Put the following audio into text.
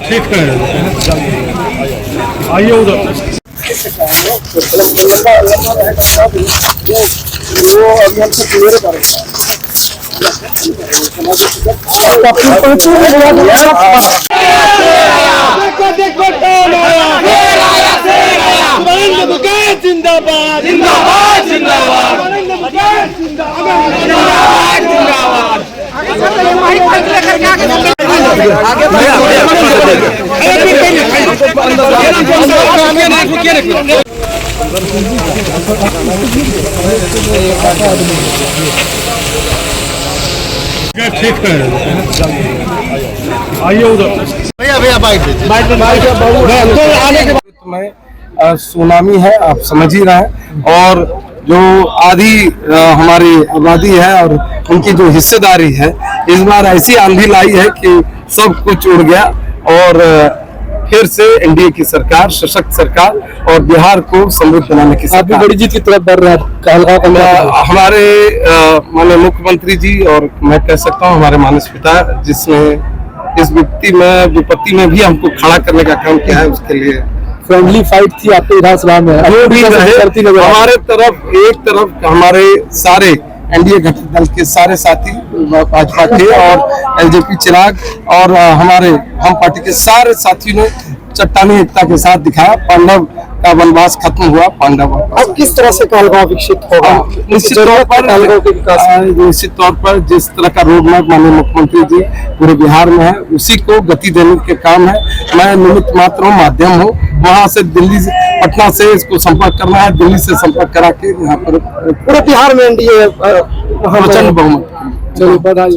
ठीक है, आइए उधर। वो अभी हमसे क्लियर करेगा। जिंदाबाद जिंदाबाद जिंदाबाद ठीक है, आइए उधर। भैया भैया बाइक में सुनामी है, आप समझ ही रहे हैं। और जो आधी हमारी आबादी है और उनकी जो हिस्सेदारी है, इस बार ऐसी आंधी लाई है कि सब कुछ उड़ गया। और फिर से एनडीए की सरकार, सशक्त सरकार, और बिहार को समृद्ध बनाने की सरकार बड़ी जीत की तरफ बढ़ रहा है। हमारे माननीय मुख्यमंत्री जी, और मैं कह सकता हूँ हमारे मानस पिता, जिसने इस विपत्ति में भी हमको खड़ा करने का काम किया है, उसके लिए फ्रेंडली फाइट थी आपके विधानसभा में। वो भी हमारे तरफ एक तरफ हमारे सारे एनडीए घटक दल के सारे साथी, भाजपा के और एलजेपी चिराग और हमारे हम पार्टी के सारे साथियों ने चट्टानी एकता के साथ दिखाया। पांडव का वनवास खत्म हुआ। पांडव अब किस तरह से कहलगांव विकसित होगा? निश्चित तौर पर जिस तरह का रोड मैप माननीय मुख्यमंत्री जी पूरे बिहार में है, उसी को गति देने के काम है। मैं निमित्त मात्र हूँ, माध्यम हूँ। वहाँ से दिल्ली से, पटना से इसको संपर्क करना है, दिल्ली से संपर्क करा के यहाँ पर पूरे बिहार में एनडीए प्रचंड बहुमत। चलिए बधाई।